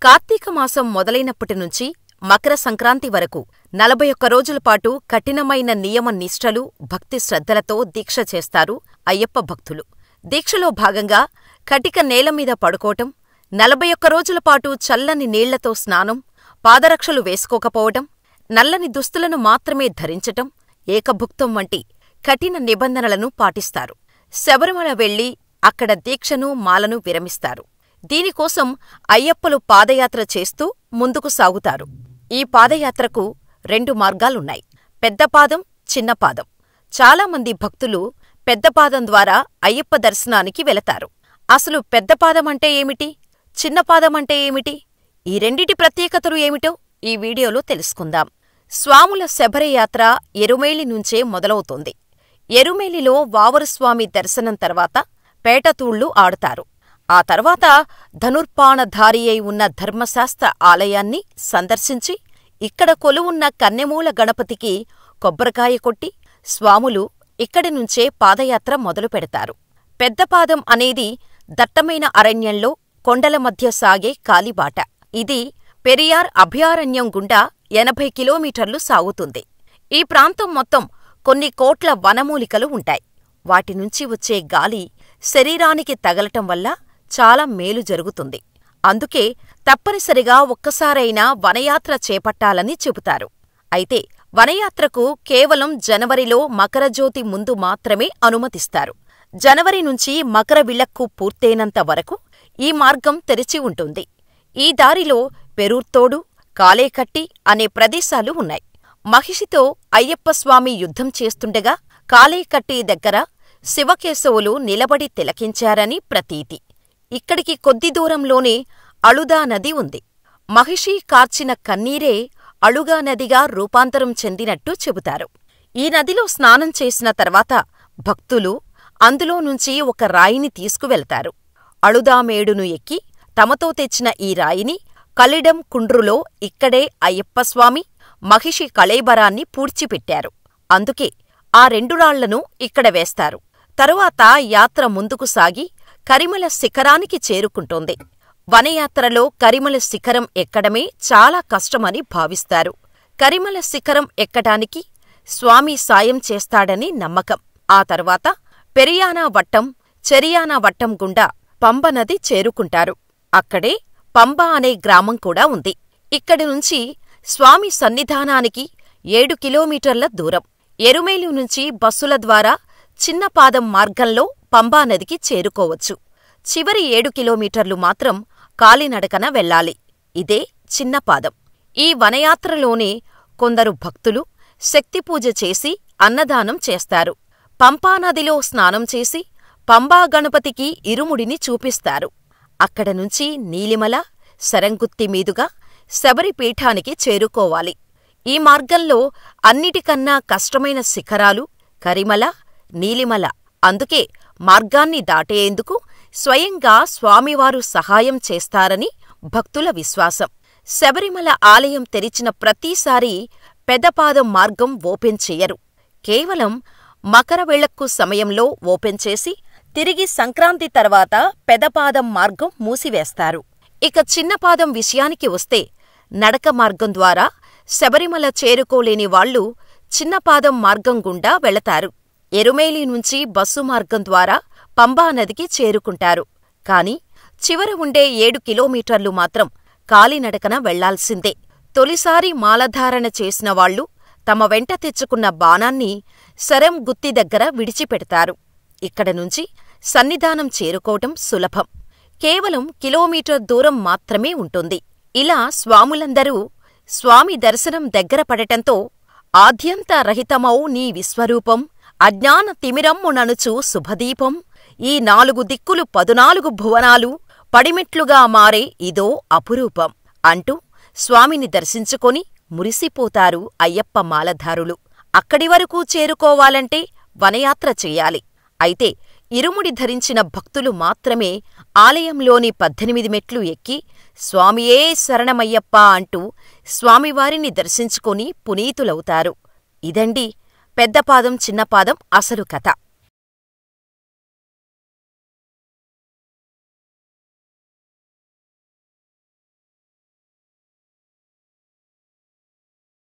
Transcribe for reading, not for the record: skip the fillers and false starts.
కార్తీకమాసం మొదలైనప్పటినుంచి మకర సంక్రాంతి వరకు 41 రోజులపాటు కఠినమైన నియమ నిష్ఠలు, భక్తి శ్రద్ధలతో దీక్ష చేస్తారు అయ్యప్ప భక్తులు. దీక్షలో భాగంగా కటిక నేలమీద పడుకోవటం, 41 రోజులపాటు చల్లని నీళ్లతో స్నానం, పాదరక్షలు వేసుకోకపోవటం, నల్లని దుస్తులను మాత్రమే ధరించటం, ఏకభుక్తం వంటి కఠిన నిబంధనలను పాటిస్తారు. శబరిమల వెళ్లి అక్కడ దీక్షను, మాలను విరమిస్తారు. దీనికోసం అయ్యప్పలు పాదయాత్ర చేస్తూ ముందుకు సాగుతారు. ఈ పాదయాత్రకు 2 మార్గాలున్నాయి: పెద్దపాదం, చిన్నపాదం. చాలామంది భక్తులు పెద్దపాదం ద్వారా అయ్యప్ప దర్శనానికి వెళతారు. అసలు పెద్దపాదమంటే ఏమిటి, చిన్నపాదమంటే ఏమిటి, ఈ రెండిటి ప్రత్యేకతలు ఏమిటో ఈ వీడియోలో తెలుసుకుందాం. స్వాముల శబరియాత్ర ఎరుమేలి నుంచే మొదలవుతోంది. ఎరుమేలిలో వావరుస్వామి దర్శనం తర్వాత పేటతూళ్లు ఆడతారు. ఆ తర్వాత ధనుర్పాణధారి అయి ఉన్న ధర్మశాస్త్ర ఆలయాన్ని సందర్శించి ఇక్కడ కొలువున్న కన్నెమూల గణపతికి కొబ్బరికాయ కొట్టి స్వాములు ఇక్కడి నుంచే పాదయాత్ర మొదలుపెడతారు. పెద్దపాదం అనేది దట్టమైన అరణ్యంలో కొండల మధ్య సాగే కాలిబాట. ఇది పెరియార్ అభయారణ్యం గుండా 80 కిలోమీటర్లు సాగుతుంది. ఈ ప్రాంతం మొత్తం కొన్ని కోట్ల వనమూలికలు ఉంటాయి. వాటినుంచి వచ్చే గాలి శరీరానికి తగలటం వల్ల చాలా మేలు జరుగుతుంది. అందుకే తప్పనిసరిగా ఒక్కసారైనా వనయాత్ర చేపట్టాలని చెబుతారు. అయితే వనయాత్రకు కేవలం జనవరిలో మకరజ్యోతి ముందు మాత్రమే అనుమతిస్తారు. జనవరి నుంచి మకర విలక్కు పూర్తయినంత వరకు ఈ మార్గం తెరిచి ఉంటుంది. ఈ దారిలో పెరూర్తోడు, కాలేకట్టి అనే ప్రదేశాలు ఉన్నాయి. మహిషితో అయ్యప్పస్వామి యుద్ధం చేస్తుండగా కాలేకట్టి దగ్గర శివకేశవులు నిలబడి తిలకించారని ప్రతీతి. ఇక్కడికి కొద్ది దూరంలోనే అళుదా నది ఉంది. మహిషి కార్చిన కన్నీరే అళుగా నదిగా రూపాంతరం చెందినట్టు చెబుతారు. ఈ నదిలో స్నానం చేసిన తర్వాత భక్తులు అందులో నుంచి ఒక రాయిని తీసుకువెళతారు. అళుదామేడును ఎక్కి తమతో తెచ్చిన ఈ రాయిని కలిడం కుండ్రులో ఇక్కడే అయ్యప్పస్వామి, మహిషి కళేబరాన్ని పూడ్చిపెట్టారు. అందుకే ఆ 2 రాళ్లను ఇక్కడ వేస్తారు. తరువాత యాత్ర ముందుకు సాగి కరిమల శిఖరానికి చేరుకుంటోంది. వనయాత్రలో కరిమల శిఖరం ఎక్కడమే చాలా కష్టమని భావిస్తారు. కరిమల శిఖరం ఎక్కటానికి స్వామి సాయం చేస్తాడని నమ్మకం. ఆ తర్వాత పెరియానా వట్టం, చెరియానా వట్టం గుండా పంబనది చేరుకుంటారు. అక్కడే పంబ అనే గ్రామం కూడా ఉంది. ఇక్కడి నుంచి స్వామి సన్నిధానానికి 7 కిలోమీటర్ల దూరం. ఎరుమేలి నుంచి బస్సుల ద్వారా చిన్నపాదం మార్గంలో పంబానదికి చేరుకోవచ్చు. చివరి 7 కిలోమీటర్లు మాత్రం కాలినడకన వెళ్లాలి. ఇదే చిన్నపాదం. ఈ వనయాత్రలోనే కొందరు భక్తులు శక్తిపూజ చేసి అన్నదానం చేస్తారు. పంపానదిలో స్నానం చేసి పంబా గణపతికి ఇరుముడిని చూపిస్తారు. అక్కడ నుంచి నీలిమల, శరంగుత్తి మీదుగా శబరిపీఠానికి చేరుకోవాలి. ఈ మార్గంలో అన్నిటికన్నా కష్టమైన శిఖరాలు కరిమల, నీలిమల. అందుకే మార్గాన్ని దాటేందుకు స్వయంగా స్వామివారు సహాయం చేస్తారని భక్తుల విశ్వాసం. శబరిమల ఆలయం తెరిచిన ప్రతిసారీ పెదపాదం మార్గం ఓపెన్ చెయ్యరు. కేవలం మకర విళక్కు సమయంలో ఓపెన్ చేసి తిరిగి సంక్రాంతి తర్వాత పెదపాదం మార్గం మూసివేస్తారు. ఇక చిన్నపాదం విషయానికి వస్తే నడక మార్గం ద్వారా శబరిమల చేరుకోలేని వాళ్లు చిన్నపాదం మార్గం గుండా వెళతారు. ఎరుమేలి నుంచి బస్సు మార్గం ద్వారా పంబానదికి చేరుకుంటారు. కాని చివర ఉండే 7 కిలోమీటర్లు మాత్రం కాలినడకన వెళ్లాల్సిందే. తొలిసారి మాలధారణ చేసిన వాళ్లు తమ వెంట తెచ్చుకున్న బాణాన్ని శరం గుత్తి దగ్గర విడిచిపెడతారు. ఇక్కడ నుంచి సన్నిధానం చేరుకోవటం సులభం. కేవలం కిలోమీటర్ దూరం మాత్రమే ఉంటుంది. ఇలా స్వాములందరూ స్వామి దర్శనం దగ్గర పడటంతో ఆద్యంత రహితమౌ నీ విశ్వరూపం, అజ్ఞాన తిమిరమ్ముననుచు శుభదీపం, ఈ 4 దిక్కులు 14 భువనాలు పడిమెట్లుగా మారే ఇదో అపురూపం అంటూ స్వామిని దర్శించుకొని మురిసిపోతారు అయ్యప్ప మాలధారులు. అక్కడి వరకు చేరుకోవాలంటే వనయాత్ర చెయ్యాలి. అయితే ఇరుముడి ధరించిన భక్తులు మాత్రమే ఆలయంలోని 18 మెట్లు ఎక్కి స్వామియే శరణమయ్యప్ప అంటూ స్వామివారిని దర్శించుకొని పునీతులవుతారు. ఇదండి పెద్దపాదం చిన్నపాదం అసలు కథ.